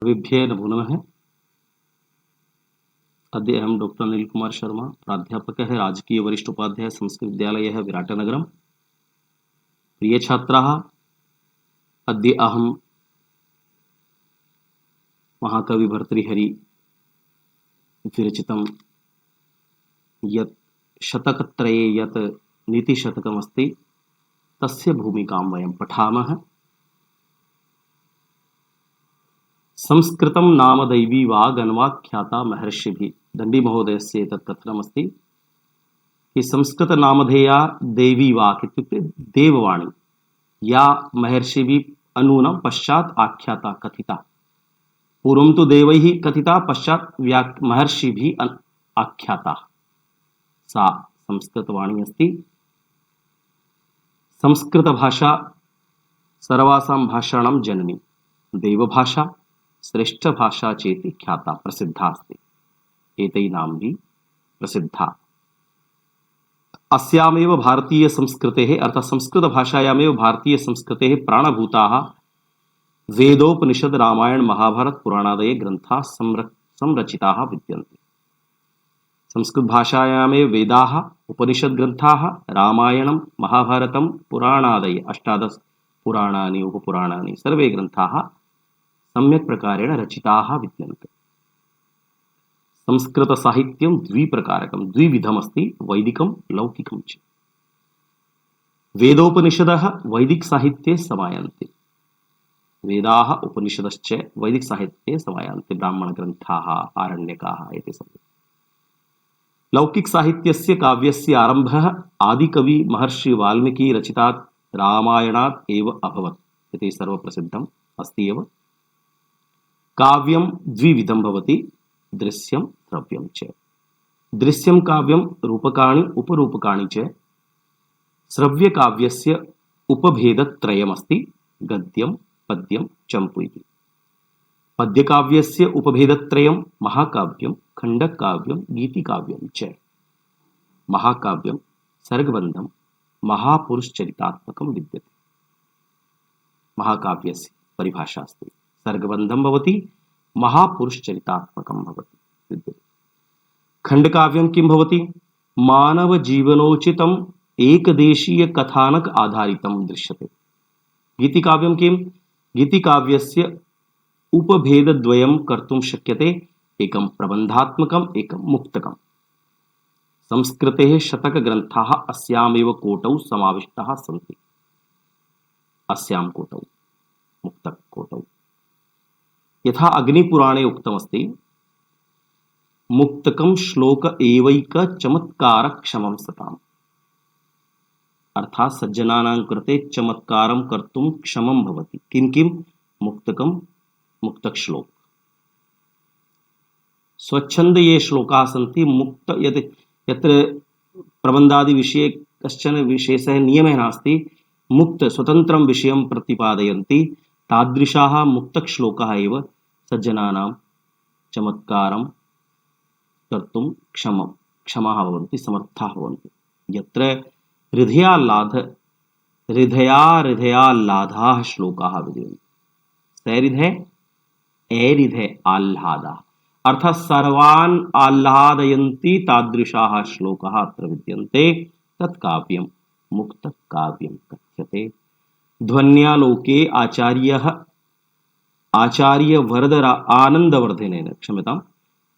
सर्वेभ्यः नमो नमः। अद्य अहं डॉक्टर अनिल कुमार शर्मा, प्राध्यापकः राजकीय वरिष्ठ उपाध्याय संस्कृत विद्यालयः विराटनगरम्। प्रिय छात्राः, अद्य अहं महाकवि भर्तृहरि विरचितं यत् शतकत्रये यत् नीतिशतकमस्ति तस्य भूमिकां वयं पठामः। संस्कृतं नाम दैवी वागन्वाख्याता महर्षिभिः। दण्डी महोदयस्य एतत् कथनमस्ति कि संस्कृत नामधेया देवी वाक् इत्युक्ते देववाणी या महर्षिभिः अनूनं पश्चात् आख्याता कथिता। पूर्वं तु देवैः कथिता, पश्चात् महर्षिभिः आख्याता। सा संस्कृतवाणी अस्ति। संस्कृतभाषा सर्वासां भाषाणां जननी, देवभाषा श्रेष्ठभाषा चेति ख्याता, प्रसिद्धा अस्ति। एतैनाम्भिः प्रसिद्धा। अस्यामेव भारतीय संस्कृतेः अर्थात् संस्कृतभाषायामेव भारतीय संस्कृतेः प्राणभूताः वेदोपनिषद रामायण महाभारत पुराणादयः ग्रन्थाः संरचिताः विद्यन्ते। संस्कृत भाषायामेव वेदाः, उपनिषद ग्रन्थाः, रामायणं महाभारतं पुराणादयः 18 पुराणानि उपपुराणानि सर्वे ग्रन्थाः सम्यक् प्रकारेण रचिताः विद्यन्ते। संस्कृत साहित्यं द्विप्रकारकं द्विविधमस्ति, वैदिकं लौकिकं च। वेदोपनिषदः वैदिक साहित्ये समायान्ते। वेदाः उपनिषदश्च वैदिक साहित्ये समायान्ते। ब्राह्मणग्रन्थाः, आरण्यकाः एते सर्वे। लौकिक साहित्यस्य काव्यस्य आरम्भः आदिकवि महर्षि वाल्मीकि रचितात् रामायणात् एव अभवत् इति सर्वप्रसिद्धम् अस्ति एव। काव्यं द्विविधं भवति, दृश्यं श्रव्यं च। दृश्यं काव्यं रूपकाणि उपरूपकाणि च। श्रव्यकाव्यस्य उपभेदत्रयमस्ति, गद्यं पद्यं चम्पू इति। पद्यकाव्यस्य उपभेदत्रयं महाकाव्यं, खण्डकाव्यं, गीतिकाव्यं च। महाकाव्यं सर्गबन्धं महापुरुषचरितात्मकं विद्यते। महाकाव्यस्य परिभाषा अस्ति। सर्गबन्धं भवति, महापुरुषचरितात्मकं भवति विद्यते। खण्डकाव्यं किं भवति? मानवजीवनोचितम् एकदेशीय कथानक आधारितं दृश्यते। गीतिकाव्यं किं? गीतिकाव्यस्य उपभेदद्वयं कर्तुं शक्यते, एकं प्रबन्धात्मकम्, एकं मुक्तकम्। संस्कृतेः शतकग्रन्थाः अस्यामेव कोटौ समाविष्टाः सन्ति। अस्यां कोटौ, मुक्तककोटौ। यथा अग्निपुराणे उक्तमस्ति, मुक्तकं श्लोक एवैक चमत्कार क्षमं सताम्। अर्थात् सज्जनानां कृते चमत्कारं कर्तुं क्षमं भवति। किं किं? मुक्तकं, मुक्तक श्लोक। स्वच्छन्द ये श्लोकाः सन्ति, मुक्त यत्र प्रबन्धादि विषये कश्चन विशेषः नियमः नास्ति, मुक्त स्वतन्त्रं विषयं प्रतिपादयन्ति, तादृशाः मुक्तक श्लोकाः एव सज्जनानां चमत्कारं कर्तुं क्षमाः भवन्ति, समर्थाः भवन्ति। यत्र हृदयाल्लाधाः श्लोकाः विद्यन्ते। सैहृदय ऐहृदय आह्लादाः, अर्थात् सर्वान् आह्लादयन्ति तादृशाः श्लोकाः अत्र विद्यन्ते। तत् काव्यं मुक्तकाव्यं कथ्यते। ध्वन्यालोके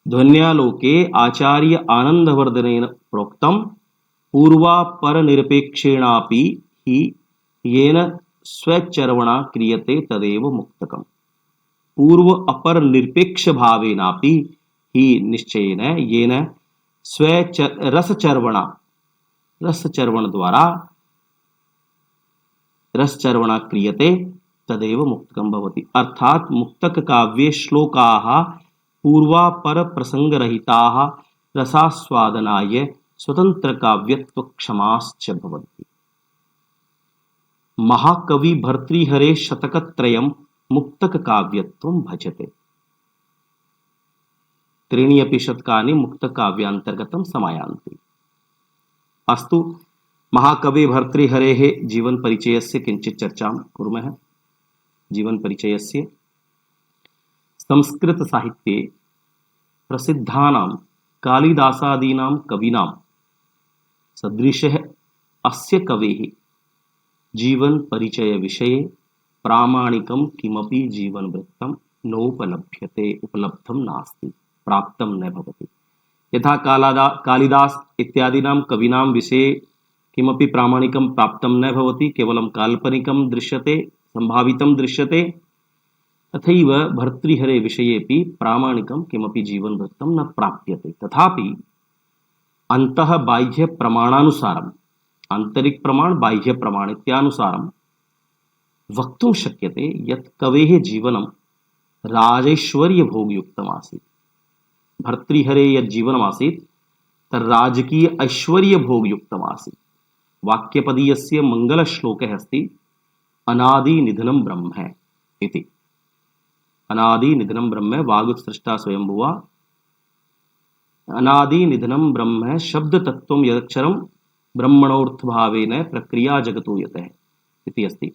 ध्वन्यालोके आचार्य आनन्दवर्धनेन प्रोक्तं, पूर्वापरनिरपेक्षेणापि हि येन स्वचर्वणा क्रियते तदेव मुक्तकम्। पूर्व अपर निरपेक्ष भावेनापि हि निश्चयेन येन रसचर्वण द्वारा रसचर्वणा क्रियते तदेव मुक्तकं भवति। अर्थात् मुक्तक काव्ये श्लोकाः पूर्वापर प्रसंगरहिताः रसास्वादनाय स्वतन्त्रकाव्यत्वक्षमाश्च भवन्ति। महाकवि भर्तृहरेः शतकत्रयं मुक्तककाव्यत्वं भजते। त्रीणि अपि शतकानि मुक्तकाव्यान्तर्गतं समायान्ति। अस्तु, महाकवि भर्तृहरेः जीवनपरिचयस्य किञ्चित् चर्चां कुर्मः। जीवनपरिचयस्य संस्कृतसाहित्ये प्रसिद्धानां कालिदासादीनां कवीनां सदृशः अस्य कवेः जीवनपरिचयविषये प्रामाणिकं किमपि जीवनवृत्तं नोपलभ्यते, उपलब्धं नास्ति, प्राप्तं न भवति। यथा कालिदास इत्यादीनां कवीनां विषये किमपि प्रामाणिकं प्राप्तं न भवति, केवलं काल्पनिकं दृश्यते, संभावितं दृश्यते, तथैव भर्तृहरे विषयेपि प्रामाणिकं किमपि जीवनवृत्तं न प्राप्यते। तथापि अंतः बाह्य प्रमाणानुसारम्, आंतरिक प्रमाण बाह्य प्रमाण इत्यानुसारं वक्तुं शक्यते यत् कवेः जीवनं राजैश्वर्य भोगयुक्तमासीत्। भर्तृहरे यत् जीवनमासीत् तत् राजकीय ऐश्वर्य भोगयुक्तमासीत्। वाक्यपदीयस्य मङ्गलश्लोकः अस्ति अनादि निधनं ब्रह्म इति। अनादि निधनं ब्रह्म वागुत्सृष्टा स्वयंभुवा, अनादि निधनं ब्रह्म शब्द तत्त्वं यदक्षरं ब्रह्मणोऽर्थभावेन प्रक्रिया जगतो यतः इति अस्ति।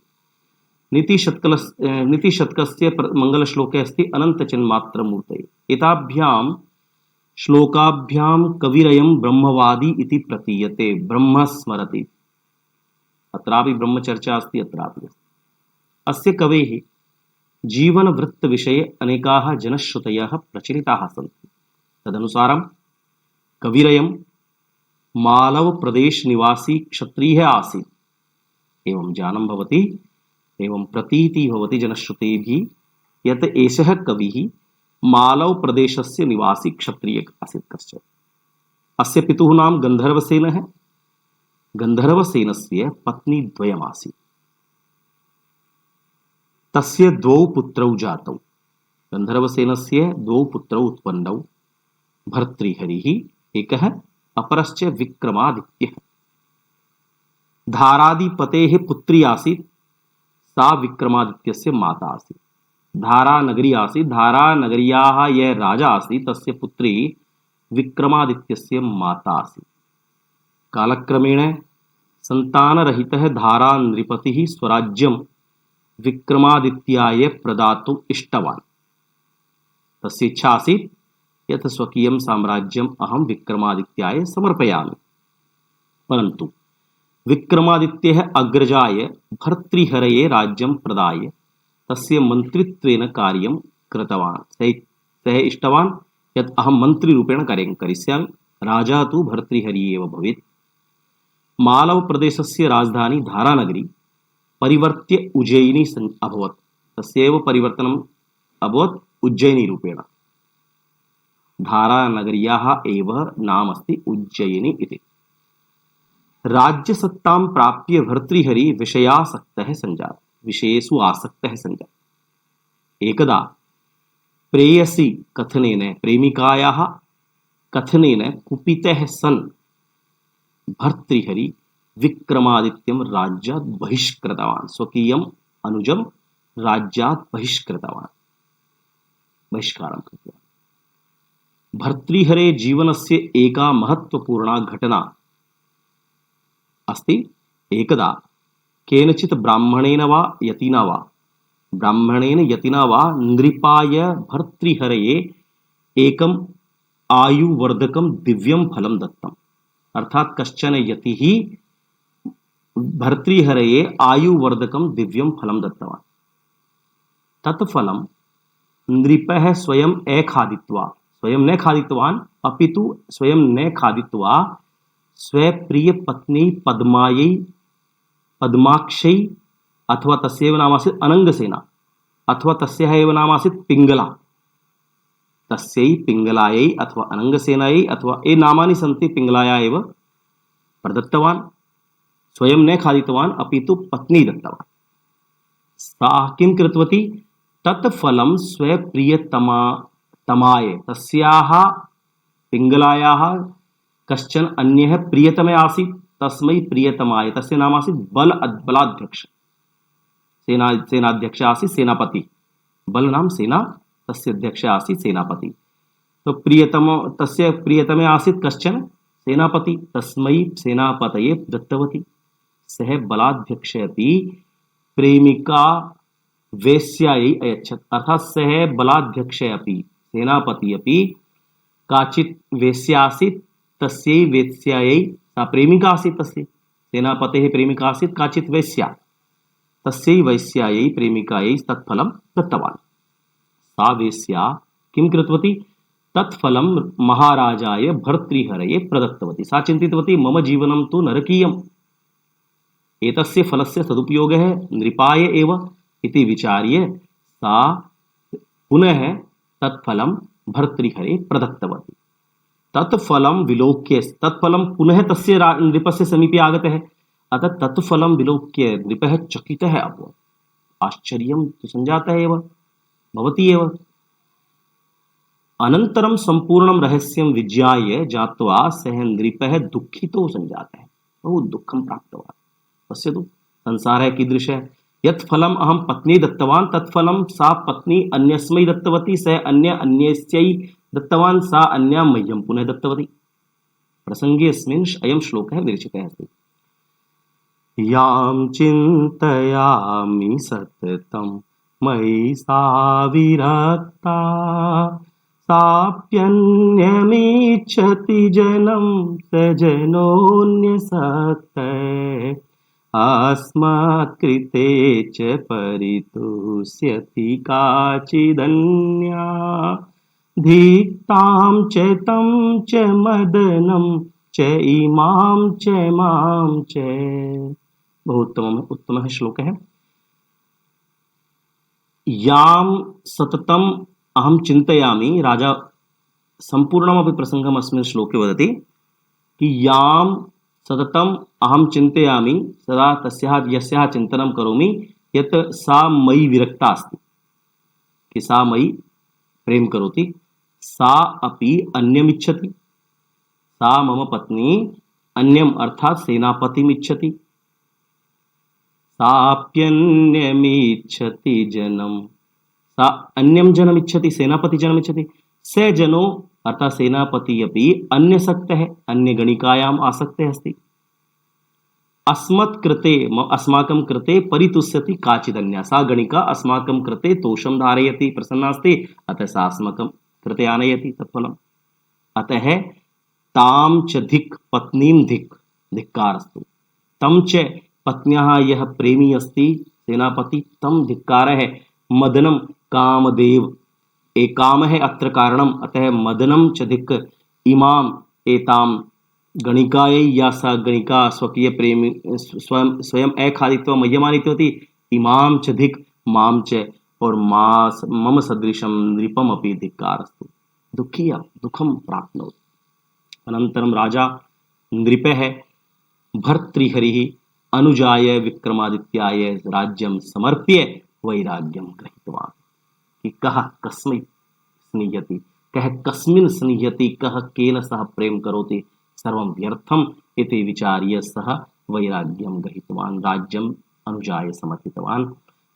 नीतिशतकस्य मंगलश्लोके अस्ति अनन्तचिन्मात्रमूर्तये। एताभ्यां श्लोकाभ्यां कविरयं ब्रह्मवादी इति प्रतीयते, ब्रह्म स्मरति। अत्रापि ब्रह्मचर्चा अस्ति, अत्रापि अस्ति। अस्य कवेः जीवनवृत्तविषये अनेकाः जनश्रुतयः प्रचलिताः सन्ति। तदनुसारं कविरयं मालव प्रदेश निवासी क्षत्रियः आसीत्। एवं ज्ञानं भवति, एवं प्रतीति भवति जनश्रुतेभिः यत् एषः कविः मालव प्रदेशस्य निवासी क्षत्रियः आसीत् कश्चन। अस्य पितुः नाम गन्धर्वसेनः। गन्धर्वसेनस्य पत्नी द्वयमासीत्। तस्य द्वौ पुत्रौ जातौ। गन्धर्वसेनस्य द्वौ पुत्रौ उत्पन्नौ। भर्तृहरिः एकः, अपरश्च विक्रमादित्यः। धारादिपतेः पुत्री आसीत्, सा विक्रमादित्यस्य माता आसीत्। धारानगरी आसीत्। धारानगर्याः यः राजा आसीत् तस्य पुत्री विक्रमादित्यस्य माता आसीत्। कालक्रमेण सन्तानरहितः धारानृपतिः स्वराज्यं विक्रमादित्याय प्रदातुम् इष्टवान्। तस्य इच्छा आसीत् यत् स्वकीयं साम्राज्यम् अहं विक्रमादित्याय समर्पयामि। परन्तु विक्रमादित्यः अग्रजाय भर्तृहरये राज्यं प्रदाय तस्य मन्त्रित्वेन कार्यं कृतवान्। सः इष्टवान् यत् अहं मन्त्रिरूपेण कार्यं करिष्यामि, राजा तु भर्तृहरिः एव भवेत्। मालवप्रदेशस्य राजधानी धारानगरी परिवर्त्य उज्जयिनी अभवत्। तस्यैव परिवर्तनम् अभवत् उज्जयिनीरूपेण। धारानगर्याः एव नाम अस्ति उज्जयिनी इति। राज्यसत्तां प्राप्य भर्तृहरिः विषयासक्तः सञ्जातः, विषयेषु आसक्तः सञ्जातः। एकदा प्रेयसी कथनेन, प्रेमिकायाः कथनेन कुपितः सन् भर्तृहरिः विक्रमादित्यं राज्यात् बहिष्कृतवान्। स्वकीयम् अनुजं राज्यात् बहिष्कृतवान्, बहिष्कारं कृतवान्। भर्तृहरे जीवनस्य एका महत्वपूर्णा घटना अस्ति। एकदा केनचित् ब्राह्मणेन यतिना वा नृपाय भर्तृहरये एकम् आयुवर्धकं दिव्यं फलं दत्तम्। अर्थात कश्चन यतिः भर्तृहरये आयुवर्धकं दिव्यं फलं दत्तवान्। तत् फलं नृपः स्वयं न खादितवान्, अपितु स्वयं न खादित्वा स्वप्रियपत्नी पद्माक्षै, अथवा तस्यैव नाम आसीत् अनङ्गसेना, अथवा तस्याः एव नाम आसीत् पिङ्गला, तस्यै पिङ्गलायै अथवा अनङ्गसेनायै, अथवा ये नामानि सन्ति पिङ्गलाया एव प्रदत्तवान्। स्वयं न खादितवान्, अपितु पत्नी दत्तवान्। सा किं कृतवती? तत् फलं स्वप्रियतमाय, तस्याः पिङ्गलायाः कश्चन अन्यः प्रियतमे आसीत्, तस्मै प्रियतमाय, तस्य नाम आसीत् बलाध्यक्ष, सेनाध्यक्ष आसीत् सेनापति। बल नाम सेना, तस्य अध्यक्ष आसीत् सेनापति। तो तस्य प्रियतमे आसीत् कश्चन सेनापति, तस्मै सेनापतये दत्तवती। सः बलाध्यक्ष अपि प्रेमिका वेश्यायै अयच्छत्, अर्थात सः बलाध्यक्षः अपि सेनापति अपि काचित् वेश्या आसीत्, तस्यै वेश्यायै, सा प्रेमिका आसीत्, तस्य सेनापतेः प्रेमिका आसीत् काचित् वेश्या, तस्यै वैश्यायै प्रेमिकायै तत्फलं दत्तवान्। सा वेश्या किं कृतवती? तत्फलं महाराजाय भर्तृहरये प्रदत्तवती। सा चिन्तितवती मम जीवनं तु नरकीयम्, एतस्य फलस्य सदुपयोगः नृपाय एव इति विचार्य सा पुनः तत्फलं भर्तृहरे प्रदत्तवती। तत्फलं विलोक्य, तत्फलं पुनः तस्य नृपस्य समीपे आगतः, अतः तत्फलं विलोक्य नृपः चकितः अभवत्। आश्चर्यं तु सञ्जातः एव, भवति एव। अनन्तरं सम्पूर्णं रहस्यं विज्ञाय ज्ञात्वा सः नृपः दुःखितो सञ्जातः, बहु दुःखं प्राप्तवान्। पश्यतु संसारः कीदृशः, यत् फलम् अहं पत्नी दत्तवान्, तत् फलं सा पत्नी अन्यस्मै दत्तवती, सः अन्यस्यै दत्तवान्, सा अन्या मह्यं पुनः दत्तवती। प्रसङ्गेऽस्मिन् अयं श्लोकः विरचितः अस्ति। यां चिन्तयामि सततं मयि सा विरक्ता, साप्यन्यमिच्छति जनं स जनोऽन्यसक्तः, अस्मत्कृते च परितुष्यति काचिदन्या, धिक्तां च तं च मदनं च इमां च मां च। बहुत उत्तमः श्लोकः। यां सततम् अहं चिन्तयामि, राजा सम्पूर्णमपि प्रसङ्गम् अस्मिन् श्लोके वदति कि यां सततम् अहं चिन्तयामि, सदा यस्याः चिन्तनं करोमि, यत् सा मयि विरक्ता अस्ति, कि सा मयि प्रेम करोति, सा अपि अन्यमिच्छति, सा मम पत्नी अन्यम् अर्थात् सेनापतिमिच्छति, साप्यन्यमिच्छति जनम, सा अन्यम जनमिच्छति, सेनापति जनमिच्छति, स जनो अर्थात् सेनापति अपि अन्यसक्तः, अन्यगणिकायाम् आसक्तः अस्ति, अस्मत् कृते अस्माकं कृते परितुष्यति काचिदन्या, सा गणिका अस्माकं कृते तोषं धारयति, प्रसन्ना अस्ति, अतः सा अस्माकं कृते आनयति तत्फलम्। अतः तां च धिक्, पत्नीं धिक्, धिक्कारस्तु, तं च पत्न्याः यः प्रेमी अस्ति सेनापति, तं धिक्कारः, मदनं कामदेव, एक काम है अत्र कारणम, अतः मदनं च धिक्, इमाम एताम गणिकायै, या सा गणिका स्वकीय प्रेमी स्वयं अखादित्वा मह्यमानितवती, इमां च धिक् मां च, और मम सदृशं नृपम अपि धिक्कारस्तु, दुःखी दुःखं प्राप्नोति। अनन्तरं राजा नृपः भर्तृहरिः अनुजाय विक्रमादित्याय राज्यं समर्प्य वैराग्यं गृहीतवान्। कि कः कस्मै स्निह्यति, कः कस्मिन् स्निह्यति, कः केन सह प्रेम करोति, सर्वं व्यर्थम् इति विचार्य सः वैराग्यं गृहीतवान्, राज्यम् अनुजाय समर्पितवान्।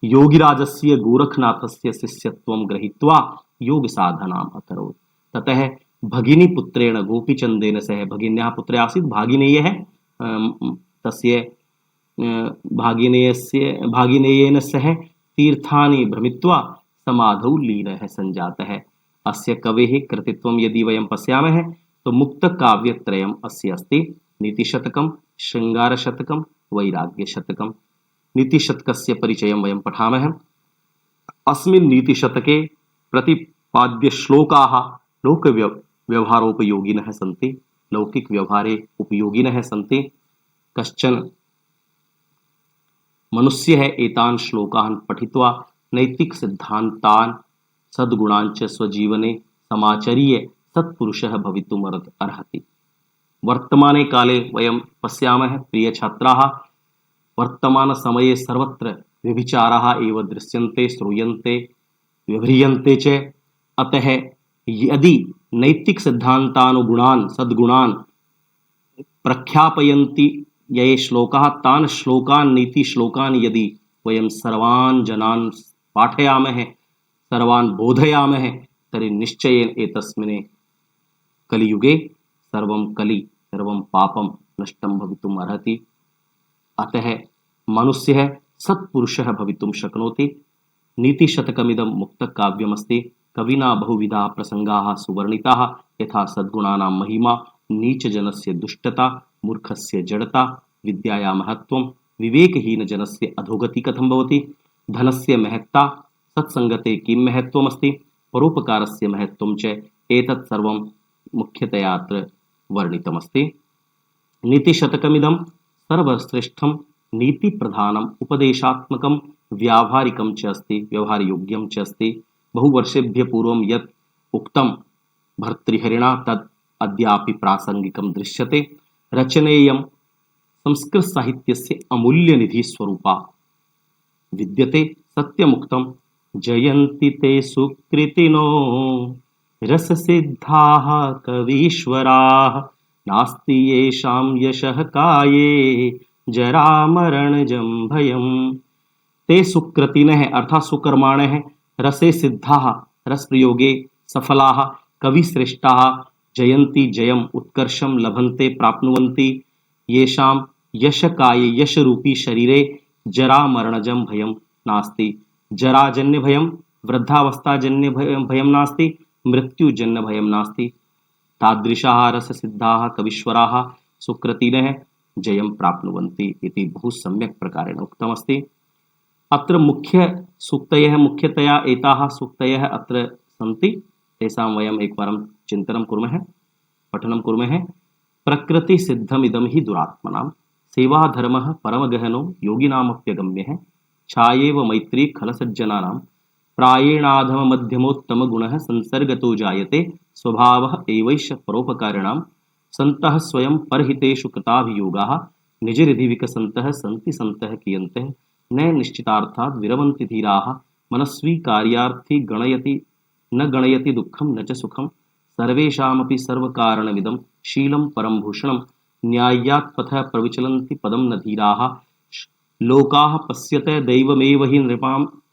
योगिराजस्य गोरखनाथस्य शिष्यत्वं गृहीत्वा योगसाधनाम् अकरोत्। ततः भगिनीपुत्रेण गोपीचन्देन सह, भगिन्याः पुत्र आसीत् भागिनेयः, तस्य भागिनेयेन सह तीर्थानि भ्रमित्वा समाधौ लीनः सञ्जातः। अस्य कवेः कृतित्वं यदि वयं पश्यामः तो मुक्तकाव्यत्रयम् अस्य अस्ति, नीतिशतकं, शृङ्गारशतकं, वैराग्यशतकं। नीतिशतकस्य परिचयं वयं पठामः। अस्मिन् नीतिशतके प्रतिपाद्यश्लोकाः लोकव्यवहारोपयोगिनः सन्ति, लौकिकव्यवहारे उपयोगिनः सन्ति। कश्चन मनुष्यः एतान् श्लोकान् पठित्वा नैतिकसिद्धान्तान् सद्गुणाञ्च स्वजीवने समाचर्य सत्पुरुषः भवितुम् अर्हति। वर्तमाने काले वयं पश्यामः, प्रियछात्राः, वर्तमानसमये सर्वत्र व्यभिचाराः एव दृश्यन्ते, श्रूयन्ते, व्यवह्रियन्ते च। अतः यदि नैतिकसिद्धान्तानुगुणान् सद्गुणान् प्रख्यापयन्ति ये श्लोकाः, तान् श्लोकान्, नीतिश्लोकान् यदि वयं सर्वान् जनान् पाठयामः, सर्वान् बोधयामः, तर्हि निश्चयेन एतस्मिन् कलियुगे सर्वं पापं नष्टं भवितुम् अर्हति। अतः मनुष्यः सत्पुरुषः भवितुं शक्नोति। नीतिशतकमिदं मुक्तकाव्यमस्ति। कविना बहुविधाः प्रसंगाः सुवर्णिताः, यथा सद्गुणानां महिमा, नीचजनस्य दुष्टता, मूर्खस्य जडता, विद्यायाः महत्त्वं, विवेकहीनजनस्य अधोगतिः कथं भवति, धनस्य महत्ता, सत्सङ्गते किं महत्त्वमस्ति, परोपकारस्य महत्त्वं च, एतत् सर्वं मुख्यतया अत्र वर्णितमस्ति। नीतिशतकमिदं सर्वश्रेष्ठं नीतिप्रधानम् उपदेशात्मकं व्यावहारिकं च अस्ति, व्यवहारयोग्यं च अस्ति। बहुवर्षेभ्यः पूर्वं यत् उक्तं भर्तृहरिणा तत् अद्यापि प्रासङ्गिकं दृश्यते। रचनेयं संस्कृतसाहित्यस्य अमूल्यनिधिस्वरूपा विद्यते। सत्यमुक्तं जयन्ति ते सुकृतिनो रससिद्धाः कवीश्वराः, नास्ति येषां यशः काये जरामरणजं भयम्। ते सुकृतिनः अर्थात सुकर्माणः, रसे सिद्धाः रस प्रयोगे सफलाः, कविश्रेष्ठाः, जयन्ति जयम् उत्कर्षं लभन्ते प्राप्नुवन्ति, येषां यशकाये यशरूपी शरीरे जरामरणजं भयं नास्ति। जराजन्य भयं, वृद्धावस्थाजन्य भयं नास्ति, मृत्युजन्य भयं नास्ति। तादृशाः रससिद्धाः कवीश्वराः सुकृतिनः जयं प्राप्नुवन्ति इति बहु सम्यक् प्रकारेण उक्तमस्ति। अत्र मुख्यतया एताः सूक्तयः अत्र सन्ति, तेषां वयम् एकवारं चिन्तनं कुर्मः, पठनं कुर्मः। प्रकृतिसिद्धमिदं हि दुरात्मनां, सेवाधर्मः परमगहनो योगिनामप्यगम्यः, छायेव मैत्री खलसज्जनानां, प्रायेणाधममध्यमोत्तमगुणः संसर्गतो जायते, स्वभावः एवैष परोपकारिणां, सन्तः स्वयं परहितेषु कृताभियोगाः, निजरिधि विकसन्तः सन्ति सन्तः कियन्तः, न निश्चितार्थात् विरमन्ति धीराः, मनस्वी कार्यार्थी गणयति न गणयति दुःखं न च सुखं, सर्वेषामपि सर्वकारणमिदं शीलं परं भूषणं, न्याय्यात् पथः प्रविचलन्ति पदं न धीराः, लोकाः पश्यते दैवमेव हि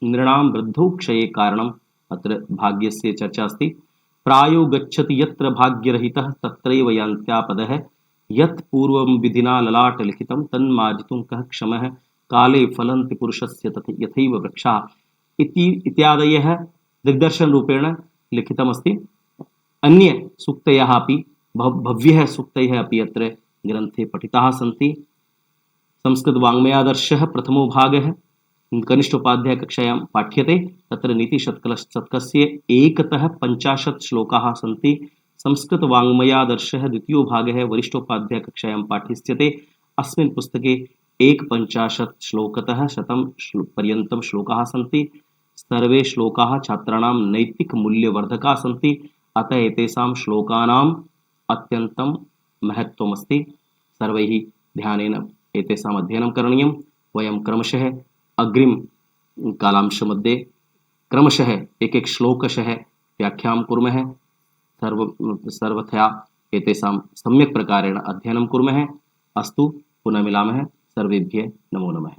नृणां वृद्धौ क्षये कारणम्। अत्र भाग्यस्य चर्चा अस्ति। प्रायो गच्छति यत्र भाग्यरहितः तत्रैव यान्त्यापदः, यत् पूर्वं विधिना ललाटलिखितं तन्मार्जितुं कः क्षमः, काले फलन्ति पुरुषस्य यथैव वृक्षाः इत्यादयः दिग्दर्शनरूपेण लिखितमस्ति। अन्य सूक्तयः अपि भव्यः सूक्तयः अपि अत्र ग्रन्थे पठिताः सन्ति। संस्कृतवाङ्मयादर्शः प्रथमो भागः कनिष्ठोपाध्यायकक्षायां पाठ्यते। तत्र नीतिशतकस्य एकतः 50 श्लोकाः सन्ति। संस्कृतवाङ्मयादर्शः द्वितीयो भागः वरिष्ठोपाध्यायकक्षायां पाठ्यस्यते। अस्मिन् पुस्तके 51 श्लोकतः 100 पर्यन्तं श्लोकाः सन्ति। सर्वे श्लोकाः छात्राणां नैतिकमूल्यवर्धकाः सन्ति, अतः एतेषां श्लोकानाम् अत्यन्तं महत्त्वमस्ति। सर्वैः ध्यानेन एतेषाम् अध्ययनं करणीयं। वयं क्रमशः अग्रिम कालांशमध्ये क्रमशः एक श्लोकशः व्याख्यां कुर्मः। सर्वथा एतेषां सम्यक् प्रकारेण अध्ययनं कुर्मः। अस्तु, पुनः मिलामः। सर्वेभ्यः नमो नमः।